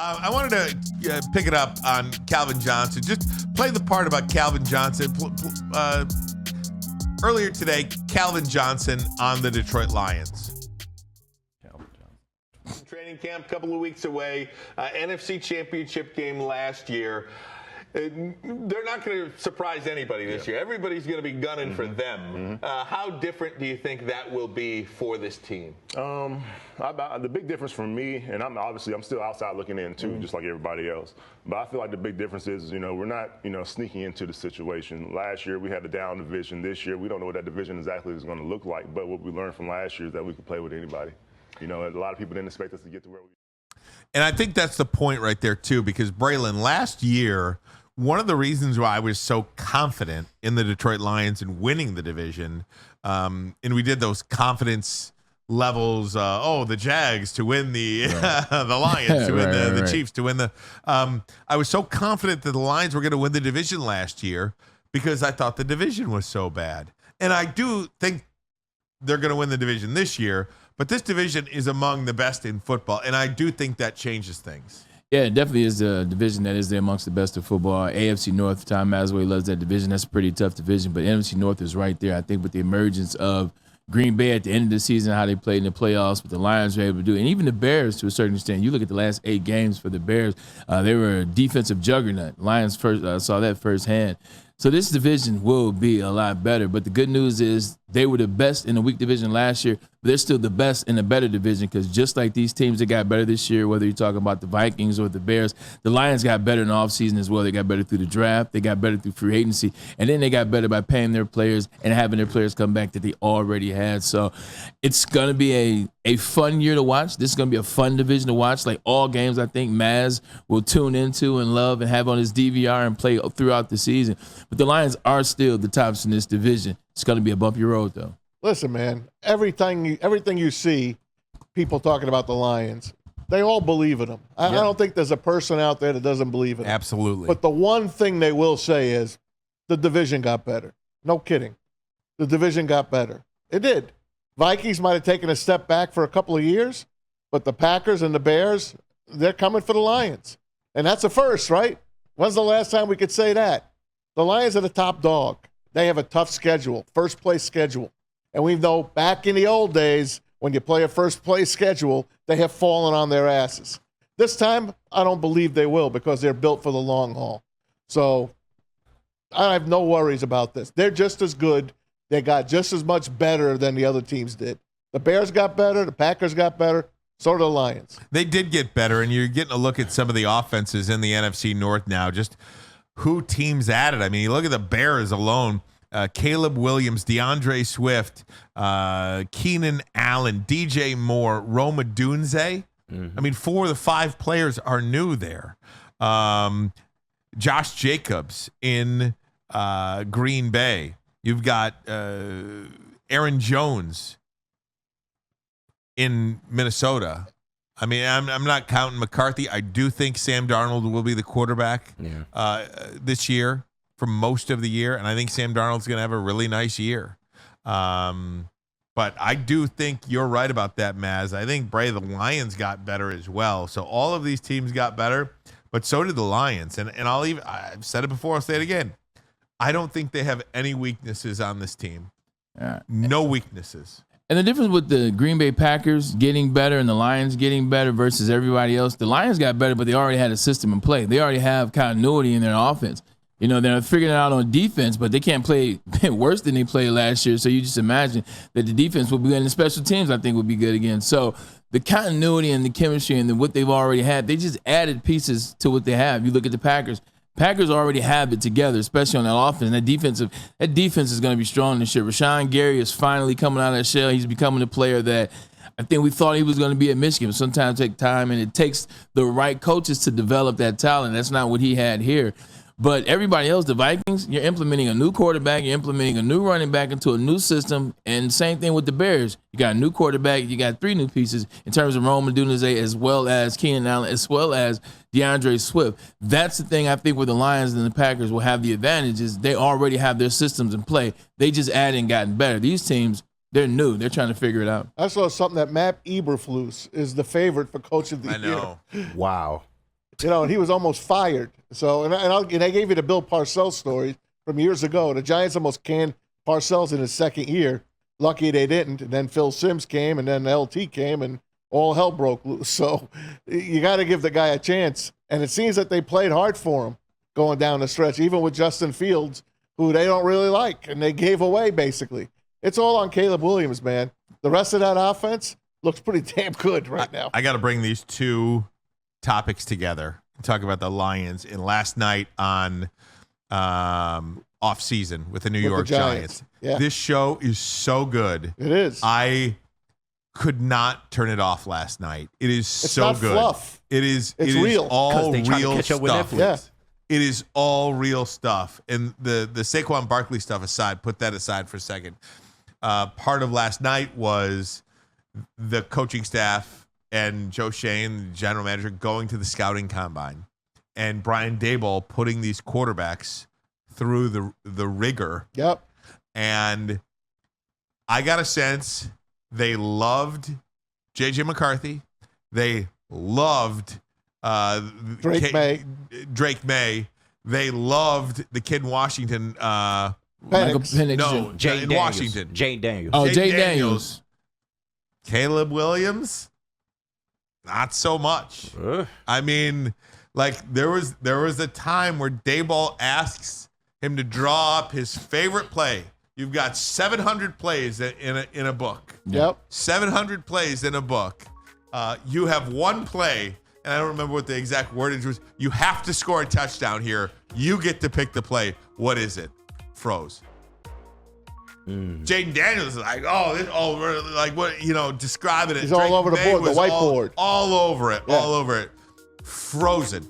I wanted to pick it up on Calvin Johnson. Just play the part about Calvin Johnson. Earlier today, Calvin Johnson on the Detroit Lions. Training camp, a couple of weeks away. NFC Championship game last year. They're not going to surprise anybody this year. Everybody's going to be gunning for them. How different do you think that will be for this team? The big difference for me, and I'm still outside looking in too, just like everybody else. But I feel like the big difference is, we're not, sneaking into the situation. Last year we had a down division. This year we don't know what that division exactly is going to look like. But what we learned from last year is that we could play with anybody. A lot of people didn't expect us to get to where we. And I think that's the point right there too, because Braylon, last year, one of the reasons why I was so confident in the Detroit Lions and winning the division, and we did those confidence levels. The Jags to win the the Lions to win the Chiefs to win the. I was so confident that the Lions were going to win the division last year because I thought the division was so bad, and I do think they're going to win the division this year. But this division is among the best in football, and I do think that changes things. Yeah, it definitely is a division that is there amongst the best of football. AFC North, Tom Masway loves that division. That's a pretty tough division, but NFC North is right there. I think with the emergence of Green Bay at the end of the season, how they played in the playoffs, what the Lions were able to do, and even the Bears to a certain extent. You look at the last 8 games for the Bears, they were a defensive juggernaut. Lions first saw that firsthand. So this division will be a lot better. But the good news is they were the best in the weak division last year, but they're still the best in the better division because just like these teams that got better this year, whether you're talking about the Vikings or the Bears, the Lions got better in the offseason as well. They got better through the draft. They got better through free agency. And then they got better by paying their players and having their players come back that they already had. So it's going to be a fun year to watch. This is going to be a fun division to watch. Like all games, I think Maz will tune into and love and have on his DVR and play throughout the season. But the Lions are still the tops in this division. It's going to be a bumpy road, though. Listen, man, everything you see, people talking about the Lions, they all believe in them. I don't think there's a person out there that doesn't believe in them. Absolutely. But the one thing they will say is the division got better. No kidding. The division got better. It did. Vikings might have taken a step back for a couple of years, but the Packers and the Bears, they're coming for the Lions. And that's a first, right? When's the last time we could say that? The Lions are the top dog. They have a tough schedule, first-place schedule. And we know back in the old days, when you play a first-place schedule, they have fallen on their asses. This time, I don't believe they will because they're built for the long haul. So I have no worries about this. They're just as good. They got just as much better than the other teams did. The Bears got better. The Packers got better. So did the Lions. They did get better, and you're getting a look at some of the offenses in the NFC North now, just who teams added. I mean, you look at the Bears alone. Caleb Williams, DeAndre Swift, Keenan Allen, DJ Moore, Roma Dunze. I mean, 4 of the 5 players are new there. Josh Jacobs in Green Bay. You've got Aaron Jones in Minnesota. I mean, I'm not counting McCarthy. I do think Sam Darnold will be the quarterback this year for most of the year, and I think Sam Darnold's going to have a really nice year. But I do think you're right about that, Maz. I think, Bray, the Lions got better as well. So all of these teams got better, but so did the Lions. And I've said it before, I'll say it again. I don't think they have any weaknesses on this team. No weaknesses. And the difference with the Green Bay Packers getting better and the Lions getting better versus everybody else, the Lions got better, but they already had a system in play. They already have continuity in their offense. They're figuring it out on defense, but they can't play worse than they played last year. So you just imagine that the defense will be good, and the special teams, I think, will be good again. So the continuity and the chemistry and what they've already had, they just added pieces to what they have. You look at the Packers. Packers already have it together, especially on that offense. And that defense is going to be strong this year. Rashawn Gary is finally coming out of that shell. He's becoming the player that I think we thought he was going to be at Michigan. Sometimes it takes time, and it takes the right coaches to develop that talent. That's not what he had here. But everybody else, the Vikings, you're implementing a new quarterback, you're implementing a new running back into a new system, and same thing with the Bears. You got a new quarterback, you got 3 new pieces in terms of Roma Dunze as well as Keenan Allen, as well as DeAndre Swift. That's the thing I think where the Lions and the Packers will have the advantage is they already have their systems in play. They just added and gotten better. These teams, they're new. They're trying to figure it out. I saw something that Matt Eberflus is the favorite for Coach of the Year. I know. Wow. And he was almost fired. So, and I gave you the Bill Parcells story from years ago. The Giants almost canned Parcells in his second year. Lucky they didn't. And then Phil Simms came, and then LT came, and all hell broke loose. So you got to give the guy a chance. And it seems that they played hard for him going down the stretch, even with Justin Fields, who they don't really like, and they gave away basically. It's all on Caleb Williams, man. The rest of that offense looks pretty damn good right now. I got to bring these two topics together and talk about the Lions. And last night on off season with the New York Giants. Yeah. This show is so good. It is. I could not turn it off last night. It is so not good. Fluff. It's real. all they try to real catch up with stuff. Netflix. Yeah. It is all real stuff. And the Saquon Barkley stuff aside, put that aside for a second. Part of last night was the coaching staff and Joe Shane, the general manager, going to the scouting combine, and Brian Daboll putting these quarterbacks through the rigor. Yep. And I got a sense they loved J.J. McCarthy. They loved Drake May. They loved the kid in Washington. Michael Penix. No, Jay in Daniels. Washington. Jay Daniels. Oh, Jay Jay Daniels. Daniels. Caleb Williams, not so much. I mean, like there was a time where Daboll asks him to draw up his favorite play. You've got 700 plays in a book. Yep. 700 plays in a book. You have one play, and I don't remember what the exact wordage was. You have to score a touchdown here. You get to pick the play. What is it? Froze. Jaden Daniels is like, like what, describing it. He's all over the board, the whiteboard. All over it, Yeah. all over it. Frozen.